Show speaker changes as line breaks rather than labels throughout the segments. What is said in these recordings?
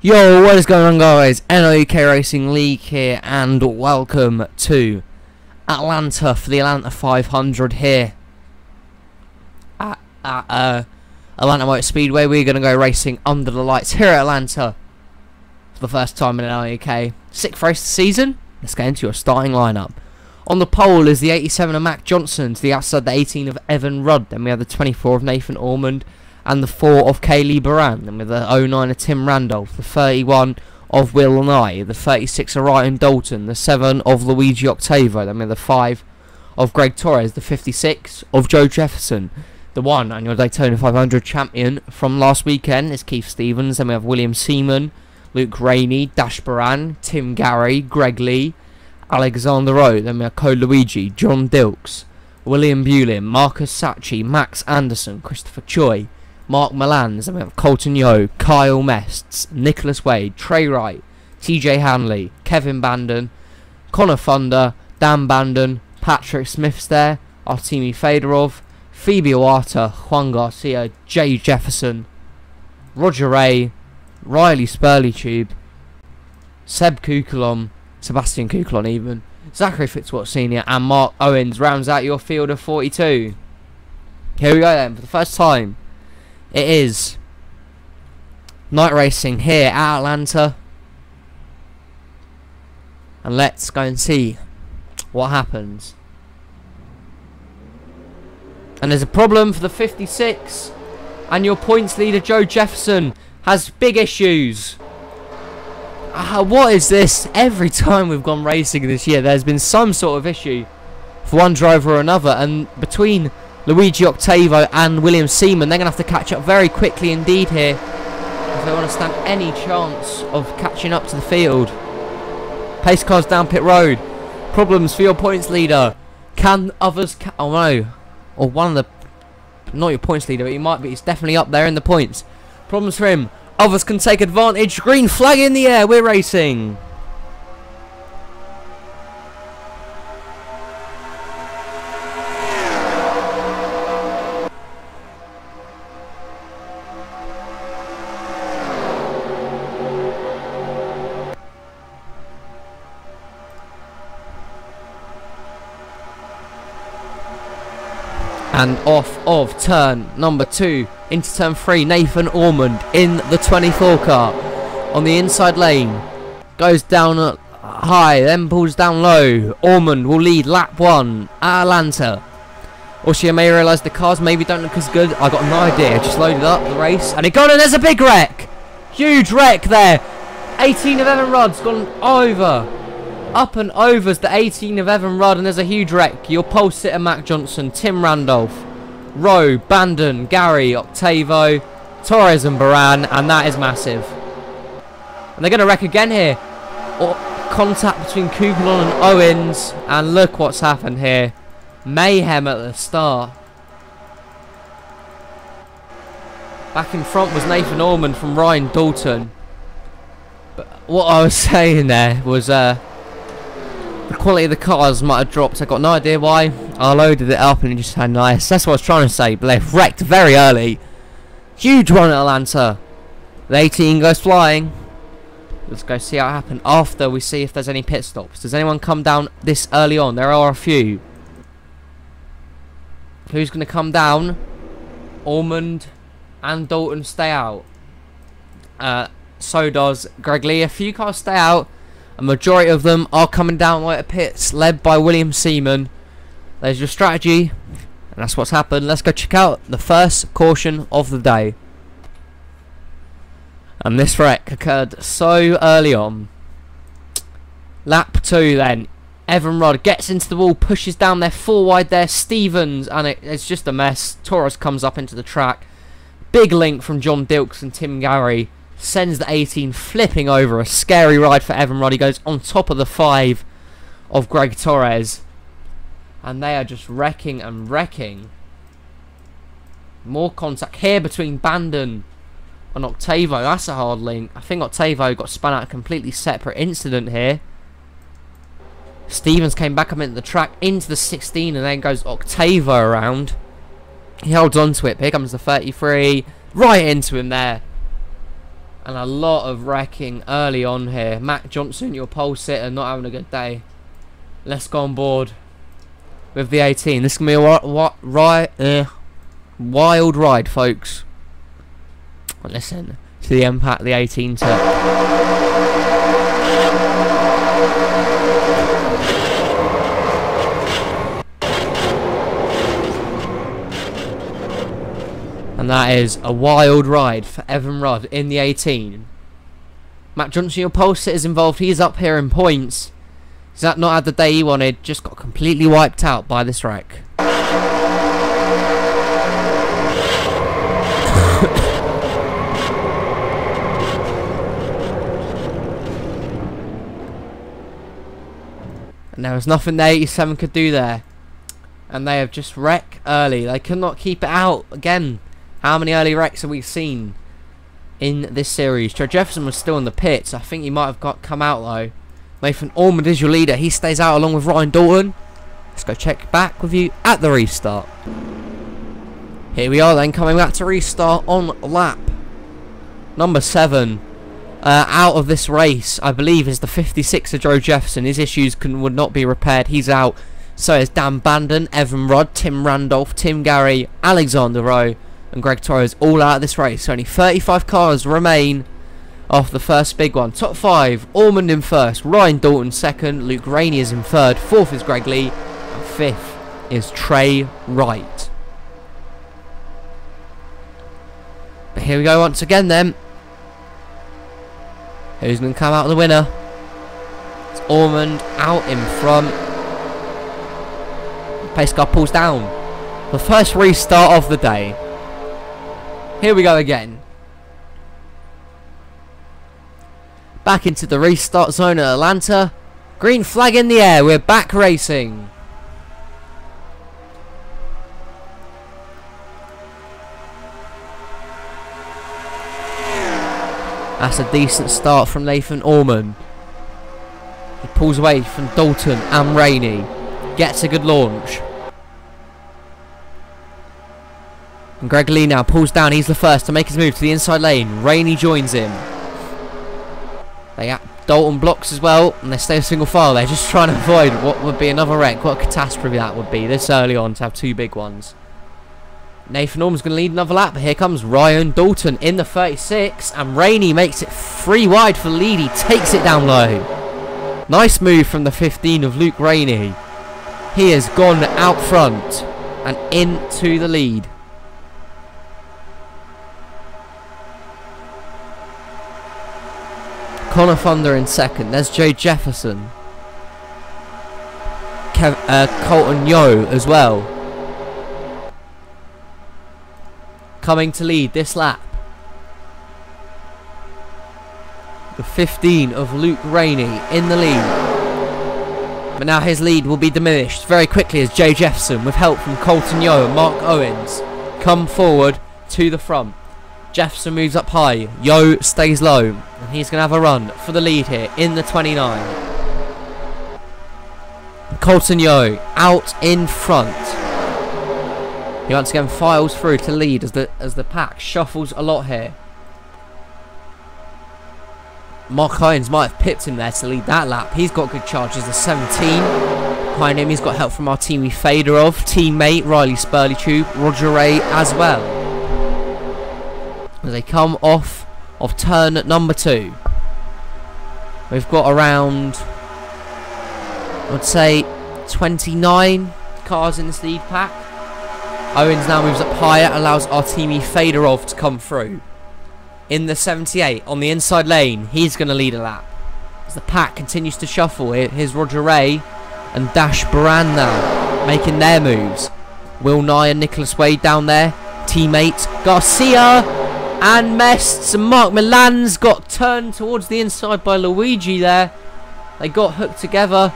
Yo, what is going on, guys? NRUK Racing League here, and welcome to Atlanta for the Atlanta 500 here at Atlanta Motor Speedway. We're going to go racing under the lights here at Atlanta for the first time in NRUK. Sixth race of the season. Let's get into your starting lineup. On the pole is the 87 of Mac Johnson, to the outside the 18 of Evan Rudd. Then we have the 24 of Nathan Ormond and the 4 of Kaylee Baran. Then with the 09 of Tim Randolph, the 31 of Will Nye, the 36 of Ryan Dalton, the 7 of Luigi Octavo. Then with the 5 of Greg Torres, the 56 of Joe Jefferson. The 1 and your Daytona 500 champion from last weekend is Keith Stevens. Then we have William Seaman, Luke Rainey, Dash Baran, Tim Gary, Greg Lee, Alexander Rowe. Then we have Cole Luigi, John Dilks, William Bulin, Marcus Sachi, Max Anderson, Christopher Choi, Mark Malans. Then we have Colton Yo, Kyle Mests, Nicholas Wade, Trey Wright, TJ Hanley, Kevin Bandon, Connor Thunder, Dan Bandon, Patrick Smith's there, Artemi Fedorov, Phoebe Owata, Juan Garcia, Jay Jefferson, Roger Ray, Riley Spurleytube, Seb Kukulon, Sebastian Kukulon even, Zachary Fitzwater Sr. and Mark Owens rounds out your field of 42. Here we go then, for the first time. It is night racing here at Atlanta. And let's go and see what happens. And there's a problem for the 56. And your points leader Joe Jefferson has big issues. What is this? Every time we've gone racing this year, there's been some sort of issue for one driver or another. And between Luigi Octavo and William Seaman, they're going to have to catch up very quickly indeed here if they want to stand any chance of catching up to the field. Pace cars down pit road. Problems for your points leader. Can others... oh no. Or one of the... not your points leader, but he might be. He's definitely up there in the points. Problems for him. Others can take advantage. Green flag in the air. We're racing. And off of turn number 2 into turn 3, Nathan Ormond in the 24 car on the inside lane. Goes down high, then pulls down low. Ormond will lead lap 1 at Atlanta. Also, you may realise the cars maybe don't look as good. I got no idea. Just loaded up the race and it got in. There's a big wreck. Huge wreck there. 18 of Evan Rudd's gone over. Up and over's the 18 of Evan Rudd, and there's a huge wreck. Your pole sitter Mac Johnson, Tim Randolph, Rowe, Bandon, Gary, Octavo, Torres and Baran, and that is massive. And they're going to wreck again here. Contact between Kukulon and Owens, and look what's happened here. Mayhem at the start. Back in front was Nathan Ormond from Ryan Dalton. But what I was saying there was... the quality of the cars might have dropped. I got no idea why. I loaded it up and it just had nice. That's what I was trying to say. But they've wrecked very early. Huge one at Atlanta. The 18 goes flying. Let's go see how it happened after we see if there's any pit stops. Does anyone come down this early on? There are a few. Who's going to come down? Ormond and Dalton stay out. So does Greg Lee. A few cars stay out. A majority of them are coming down like a pits, led by William Seaman. There's your strategy, and that's what's happened. Let's go check out the first caution of the day. And this wreck occurred so early on. Lap 2 then. Evan Rudd gets into the wall, pushes down there, 4 wide there, Stevens, and it's just a mess. Torres comes up into the track. Big link from John Dilks and Tim Gary. Sends the 18 flipping over. A scary ride for Evan Rudd. He goes on top of the 5 of Greg Torres. And they are just wrecking and wrecking. More contact here between Bandon and Octavo. That's a hard link. I think Octavo got spun out a completely separate incident here. Stevens came back up into the track into the 16 and then goes Octavo around. He holds on to it. Here comes the 33. Right into him there. And a lot of wrecking early on here. Matt Johnson, your pole sitter, not having a good day. Let's go on board with the 18. This is going to be a wild ride, folks. Listen to the impact the 18 took. And that is a wild ride for Evan Rudd in the 18. Matt Johnson, your pole sitter, is involved. He's up here in points. He's not had the day he wanted. Just got completely wiped out by this wreck. And there was nothing the 87 could do there. And they have just wrecked early. They could not keep it out again. How many early wrecks have we seen in this series? Joe Jefferson was still in the pits. I think he might have come out though. Nathan Ormond is your leader. He stays out along with Ryan Dalton. Let's go check back with you at the restart. Here we are then, coming back to restart on lap number 7. Out of this race, I believe, is the 56er Joe Jefferson. His issues would not be repaired. He's out. So is Dan Bandon, Evan Rudd, Tim Randolph, Tim Gary, Alexander Rowe, and Greg Torres, all out of this race. Only 35 cars remain after the first big one. Top 5, Ormond in first, Ryan Dalton second, Luke Rainey is in third, 4th is Greg Lee, and 5th is Trey Wright. But here we go once again then. Who's going to come out the winner? It's Ormond out in front. Pace car pulls down. The first restart of the day. Here we go again. Back into the restart zone at Atlanta. Green flag in the air. We're back racing. That's a decent start from Nathan Ormond. He pulls away from Dalton and Rainey. Gets a good launch. And Greg Lee now pulls down. He's the first to make his move to the inside lane. Rainey joins him. Dalton blocks as well, and they stay a single file. They're just trying to avoid what would be another wreck. What a catastrophe that would be this early on to have 2 big ones. Nathan Ormond's going to lead another lap. But here comes Ryan Dalton in the 36, and Rainey makes it 3 wide for the lead. He takes it down low. Nice move from the 15 of Luke Rainey. He has gone out front and into the lead. Connor Thunder in second. There's Joe Jefferson. Colton Yo as well. Coming to lead this lap. The 15 of Luke Rainey in the lead. But now his lead will be diminished very quickly as Joe Jefferson, with help from Colton Yo and Mark Owens, come forward to the front. Jefferson moves up high. Yo stays low. And he's going to have a run for the lead here in the 29. Colton Yo out in front. He once again files through to lead as the pack shuffles a lot here. Mark Owens might have pipped him there to lead that lap. He's got good charges. The 17. Behind him, he's got help from Artemi Fedorov, teammate Riley Spurley-Tube, Roger Ray as well. As they come off of turn number 2. We've got around, I would say, 29 cars in this lead pack. Owens now moves up higher, allows Artemi Fedorov to come through. In the 78, on the inside lane, he's going to lead a lap. As the pack continues to shuffle, here's Roger Ray and Dash Baran now, making their moves. Will Nye and Nicholas Wade down there. Teammates Garcia and Mests, and Mark Milan's got turned towards the inside by Luigi there. They got hooked together,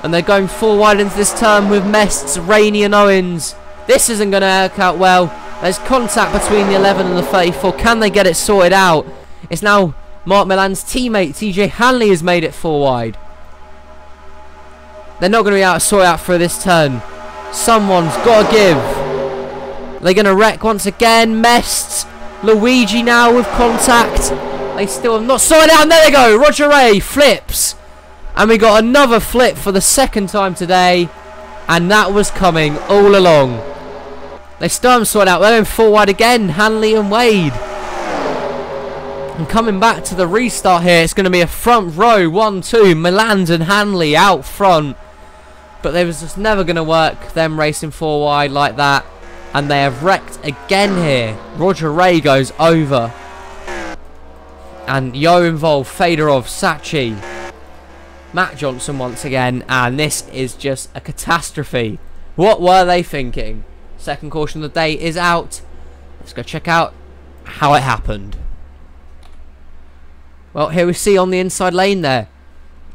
and they're going 4 wide into this turn with Mests, Rainey and Owens. This isn't going to work out well. There's contact between the 11 and the 34. Can they get it sorted out? It's now Mark Milan's teammate, TJ Hanley, has made it 4 wide. They're not going to be able to sort out for this turn. Someone's got to give. They're going to wreck once again. Mests. Luigi now with contact. They still have not slowed down. There they go. Roger Ray flips. And we got another flip for the second time today. And that was coming all along. They still haven't sorted out. They're going full wide again. Hanley and Wade. And coming back to the restart here, it's going to be a front row 1-2. Milans and Hanley out front. But they was just never going to work, them racing four wide like that. And they have wrecked again here. Roger Ray goes over. And Yo involved, Fedorov, Sachi. Matt Johnson once again. And this is just a catastrophe. What were they thinking? Second caution of the day is out. Let's go check out how it happened. Well, here we see on the inside lane there.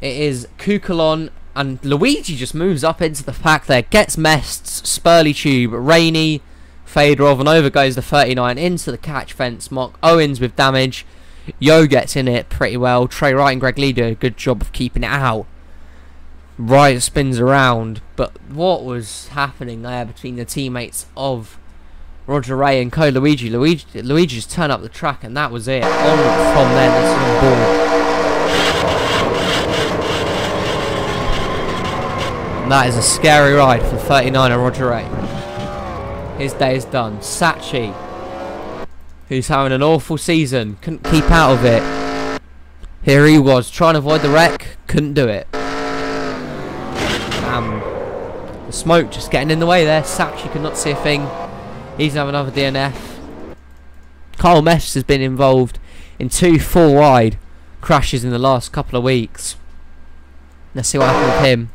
It is Kukulon. And Luigi just moves up into the pack there. Gets Mests, Spurley Tube, Rainey, Fedorov, and over goes the 39 into the catch fence. Mark Owens with damage. Yo gets in it pretty well. Trey Wright and Greg Lee do a good job of keeping it out. Wright spins around. But what was happening there between the teammates of Roger Ray and Luigi? Luigi just turned up the track and that was it. On from then, this is on board. And that is a scary ride for 39 and Roger Ray. His day is done. Sachi, who's having an awful season, couldn't keep out of it. Here he was trying to avoid the wreck, couldn't do it. The smoke just getting in the way there. Sachi could not see a thing. He's having another DNF. Kyle Mesh has been involved in 2 full wide crashes in the last couple of weeks. Let's see what happens with him.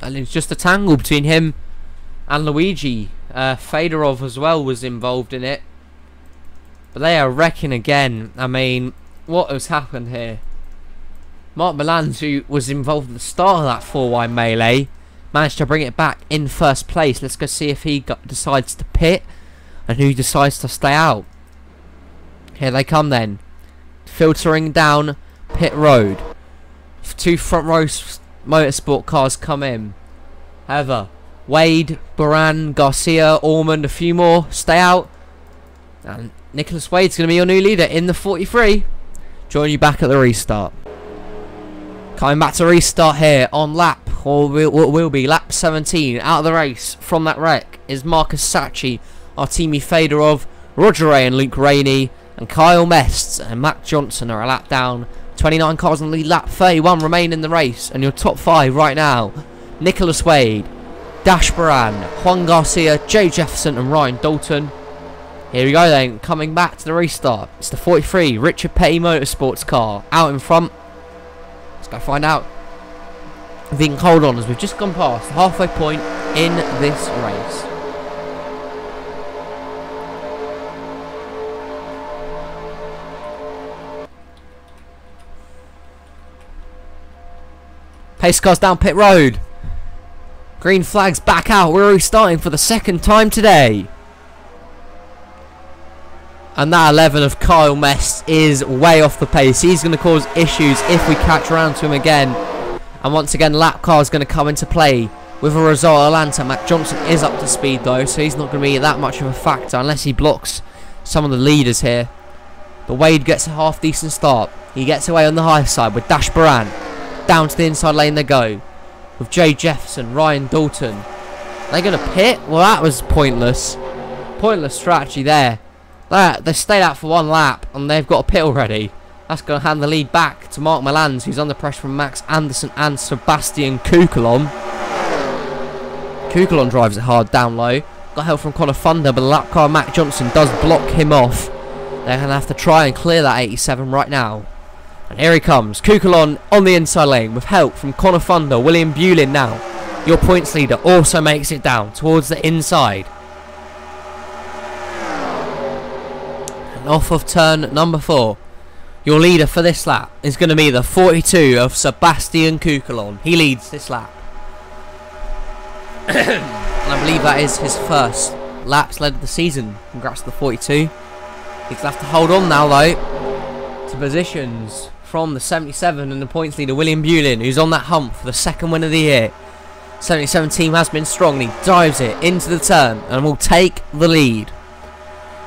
And it's just a tangle between him and Luigi. Fedorov as well was involved in it. But they are wrecking again. I mean, what has happened here? Mark Milans, who was involved at the start of that 4-wide melee, managed to bring it back in first place. Let's go see if he decides to pit and who decides to stay out. Here they come then. Filtering down pit road. 2 front row motorsport cars come in. However, Wade, Baran, Garcia, Ormond, a few more stay out. And Nicholas Wade's going to be your new leader in the 43. Join you back at the restart. Coming back to restart here on lap, or will be lap 17. Out of the race from that wreck is Marcus Sachi, Artemi Fedorov, Roger Ray and Luke Rainey, and Kyle Mests and Matt Johnson are a lap down. 29 cars on the lead, lap 31 remain in the race, and your top 5 right now: Nicholas Wade, Dash Baran, Juan Garcia, Jay Jefferson and Ryan Dalton. Here we go then, coming back to the restart. It's the 43 Richard Petty Motorsports car out in front. Let's go find out if we can hold on, as we've just gone past the halfway point in this race. Pace cars down pit road. Green flags back out. We're restarting for the second time today. And that 11 of Kyle Mest is way off the pace. He's going to cause issues if we catch around to him again. And once again, lap car is going to come into play with a result at Atlanta. Matt Johnson is up to speed though, so he's not going to be that much of a factor unless he blocks some of the leaders here. But Wade gets a half decent start. He gets away on the high side with Dash Baran. Down to the inside lane they go with Jay Jefferson, Ryan Dalton. Are they going to pit? Well, that was pointless. Pointless strategy there. They stayed out for 1 lap and they've got a pit already. That's going to hand the lead back to Mark Milans, who's under pressure from Max Anderson and Sebastian Kukulon. Kukulon drives it hard down low. Got help from Connor Thunder, but the lap car Matt Johnson does block him off. They're going to have to try and clear that 87 right now. And here he comes, Kukulon on the inside lane with help from Connor Thunder. William Bulin now, your points leader, also makes it down towards the inside. And off of turn number 4, your leader for this lap is going to be the 42 of Sebastian Kukulon. He leads this lap. And I believe that is his first laps led of the season. Congrats to the 42. He's going to have to hold on now though to positions from the 77 and the points leader William Bulin, who's on that hump for the second win of the year. 77 team has been strong, and he dives it into the turn and will take the lead.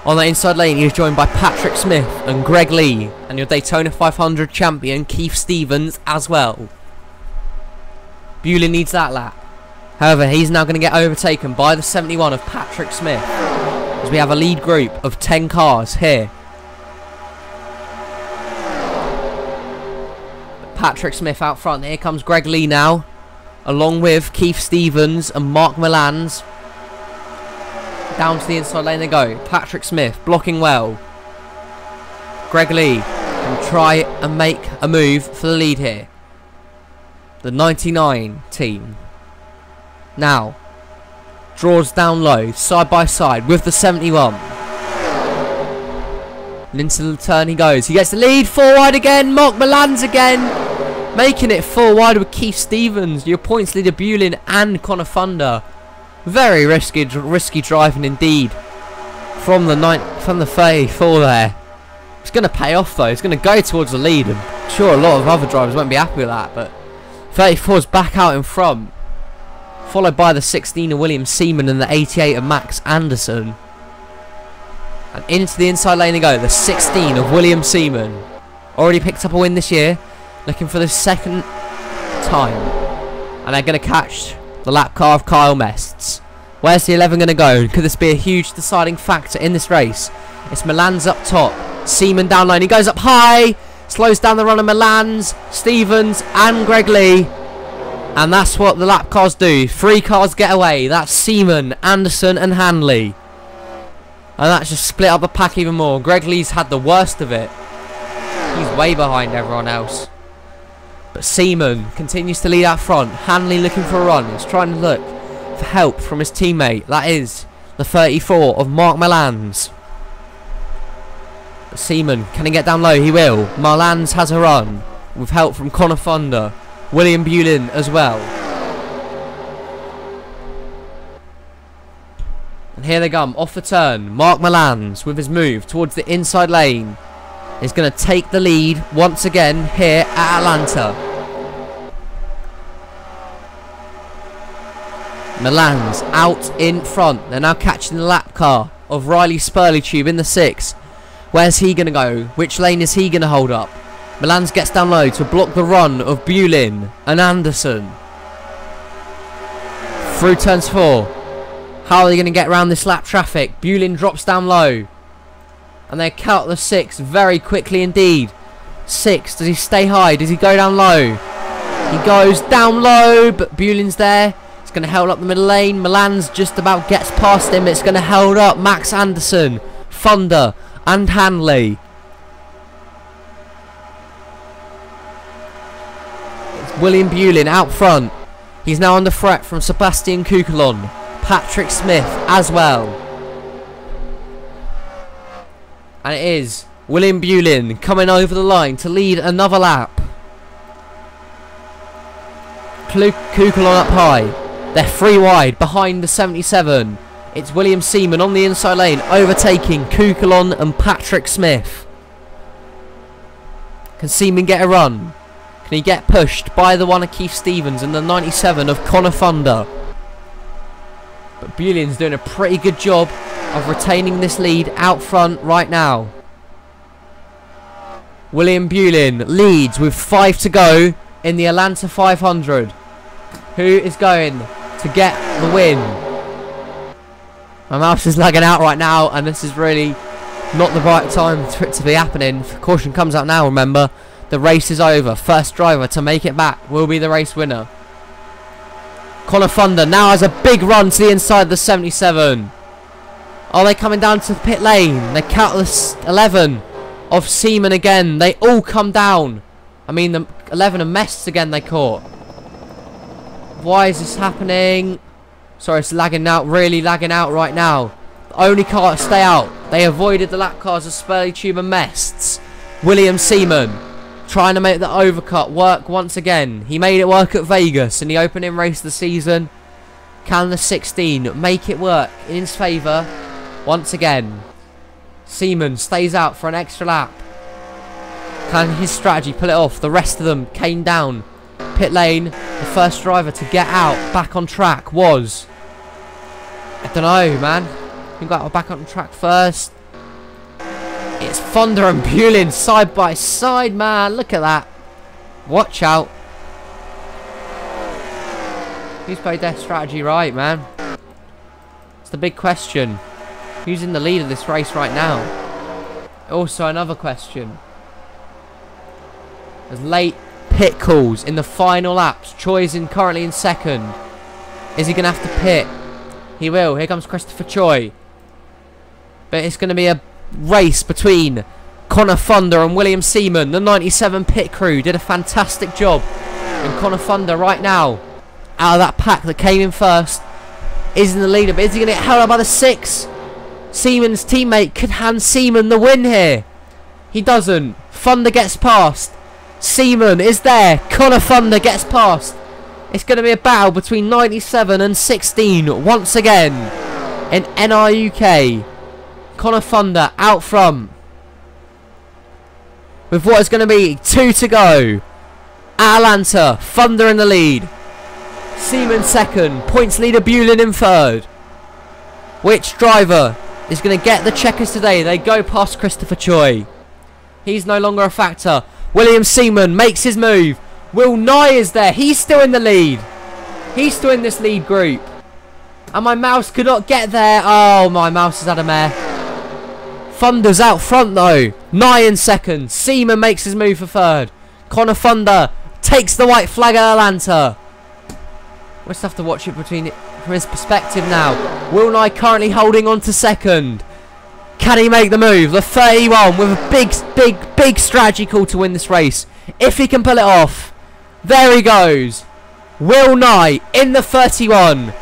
On the inside lane, he is joined by Patrick Smith and Greg Lee, and your Daytona 500 champion Keith Stevens as well. Bulin needs that lap. However, he's now going to get overtaken by the 71 of Patrick Smith, as we have a lead group of 10 cars here. Patrick Smith out front. Here comes Greg Lee now, along with Keith Stevens and Mark Milans. Down to the inside lane they go. Patrick Smith blocking well. Greg Lee can try and make a move for the lead here. The 99 team now draws down low, side by side with the 71. And into the turn he goes. He gets the lead. 4 wide again. Mark Milans again, making it 4 wide with Keith Stevens, your points leader Bulin and Connor Thunder. Very risky driving indeed from the 34 there. It's going to pay off though. It's going to go towards the lead. I'm sure a lot of other drivers won't be happy with that, but 34's back out in front, followed by the 16 of William Seaman and the 88 of Max Anderson. And into the inside lane they go. The 16 of William Seaman already picked up a win this year, looking for the second time, and they're going to catch the lap car of Kyle Mests. Where's the 11 going to go? Could this be a huge deciding factor in this race? It's Milans up top, Seaman down line. He goes up high, slows down the run of Milans, Stevens and Greg Lee, and that's what the lap cars do. 3 cars get away. That's Seaman, Anderson and Hanley, and that's just split up the pack even more. Greg Lee's had the worst of it. He's way behind everyone else. But Seaman continues to lead out front. Hanley looking for a run. He's trying to look for help from his teammate. That is the 34 of Mark Milans. But Seaman, can he get down low? He will. Milans has a run with help from Connor Thunder. William Bulin as well. And here they come, off the turn. Mark Milans with his move towards the inside lane is going to take the lead once again here at Atlanta. Milans out in front. They're now catching the lap car of Riley Spurleytube in the 6. Where's he going to go? Which lane is he going to hold up? Milans gets down low to block the run of Bulin and Anderson. Through turns 4. How are they going to get around this lap traffic? Bulin drops down low, and they count the 6 very quickly indeed. 6, does he stay high? Does he go down low? He goes down low, but Bulin's there. It's going to hold up the middle lane. Milans just about gets past him. It's going to hold up Max Anderson, Thunder and Hanley. It's William Bulin out front. He's now under threat from Sebastian Kukulon. Patrick Smith as well. And it is William Bulin coming over the line to lead another lap. Kukulon up high. They're 3 wide behind the 77. It's William Seaman on the inside lane, overtaking Kukulon and Patrick Smith. Can Seaman get a run? Can he get pushed by the one of Keith Stevens and the 97 of Connor Thunder? But Bulin's doing a pretty good job of retaining this lead out front right now. William Bulin leads with 5 to go in the Atlanta 500. Who is going to get the win? My mouse is lagging out right now, and this is really not the right time for it to be happening. Caution comes out now, remember. The race is over. First driver to make it back will be the race winner. Connor Thunder now has a big run to the inside of the 77. Are they coming down to the pit lane? They count the 11 of Seaman again. They all come down. I mean, the 11 of Mests again they caught. Why is this happening? Sorry, it's lagging out, really lagging out right now. The only car to stay out. They avoided the lap cars of Spurleytube and Mests. William Seaman trying to make the overcut work once again. He made it work at Vegas in the opening race of the season. Can the 16 make it work in his favour once again? Seaman stays out for an extra lap. Can his strategy pull it off? The rest of them came down. Pit lane, the first driver to get out, back on track was... I don't know, man. Who got back on track first? It's Fonda and Bulin side by side, man. Look at that. Watch out. Who's played their strategy right, man? It's the big question. Who's in the lead of this race right now? Also another question. There's late pit calls in the final laps. Choi's currently in second. Is he going to have to pit? He will. Here comes Christopher Choi. But it's going to be a race between Connor Fonda and William Seaman. The 97 pit crew did a fantastic job. And Connor Fonda right now, out of that pack that came in first, is in the leader. But is he going to get held up by the 6? Seaman's teammate could hand Seaman the win here. He doesn't. Fonda gets past. Seaman is there. Connor Fonda gets past. It's going to be a battle between 97 and 16 once again in NRUK. Connor Fonda out front with what is going to be 2 to go. Atlanta, Fonda in the lead. Seaman second. Points leader Bulin in third. Which driver is going to get the checkers today? They go past Christopher Choi. He's no longer a factor. William Seaman makes his move. Will Nye is there. He's still in the lead. He's still in this lead group. And my mouse could not get there. Oh, my mouse has had a mare. Fonda's out front though. Nye in second. Seaman makes his move for third. Connor Fonda takes the white flag at Atlanta. We'll just have to watch it from his perspective now. Will Nye currently holding on to second. Can he make the move? The 31 with a big strategy call to win this race. If he can pull it off. There he goes. Will Nye in the 31.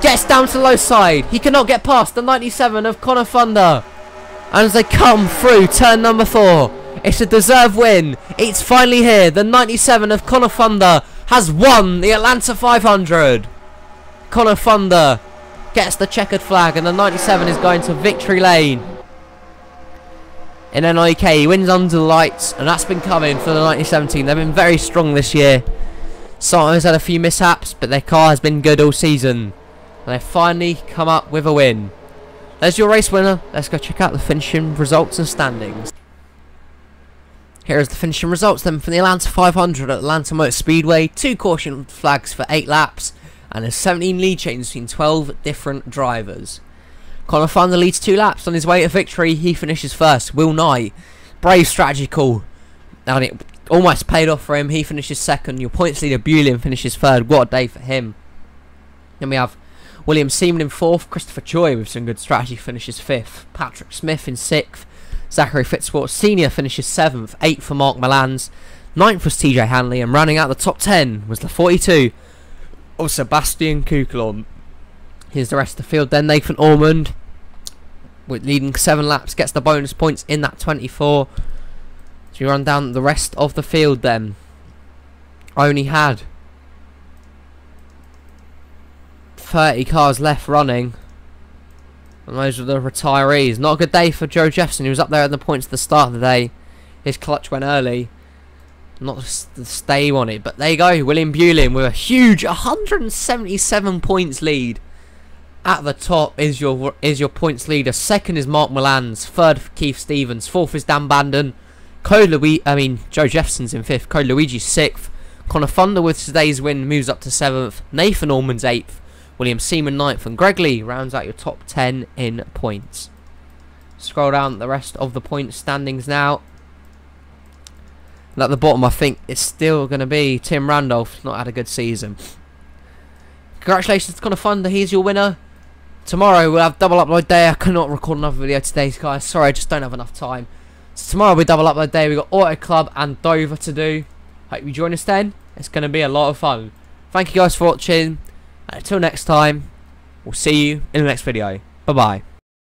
Gets down to the low side. He cannot get past the 97 of Connor Fonda. And as they come through turn number 4, it's a deserved win. It's finally here. The 97 of Connor Fonda has won the Atlanta 500. Connor Fonda gets the checkered flag and the 97 is going to victory lane. In NRUK, he wins under the lights, and that's been coming for the 97 team. They've been very strong this year. Sometimes had a few mishaps, but their car has been good all season. And they finally come up with a win. There's your race winner. Let's go check out the finishing results and standings. Here is the finishing results then from the Atlanta 500 at Atlanta Motor Speedway. 2 caution flags for 8 laps, and there's 17 lead changes between 12 different drivers. Connor Fonda leads 2 laps. On his way to victory, he finishes first. Will Nye, brave strategy call, and it almost paid off for him. He finishes second. Your points leader Bulin finishes third. What a day for him. Then we have William Seaman in 4th. Christopher Choi with some good strategy finishes 5th. Patrick Smith in 6th. Zachary Fitzwater Sr. finishes 7th. 8th for Mark Milans. 9th was TJ Hanley, and rounding out the top 10 was the 42 of Sebastian Kuklon. Here's the rest of the field then. Nathan Ormond, with leading 7 laps, gets the bonus points in that 24. So you run down the rest of the field then. I only had 30 cars left running, and those are the retirees. Not a good day for Joe Jefferson. He was up there at the points at the start of the day. His clutch went early. Not to stay on it, but there you go. William Bulin with a huge 177 points lead. At the top is your points leader. Second is Mark Milans. Third for Keith Stevens. 4th is Dan Bandon. Joe Jefferson's in 5th. Code Luigi's 6th. Connor Fonda with today's win moves up to 7th. Nathan Ormond's 8th. William Seaman 9th. And Greg Lee rounds out your top 10 in points. Scroll down the rest of the point standings now. And at the bottom, I think it's still going to be Tim Randolph. Not had a good season. Congratulations to Connor Fonda. He's your winner. Tomorrow we'll have double upload day. I cannot record another video today, guys. Sorry, I just don't have enough time. So tomorrow will be double upload day. We've got Auto Club and Dover to do. Hope you join us then. It's going to be a lot of fun. Thank you guys for watching. Until next time, we'll see you in the next video. Bye-bye.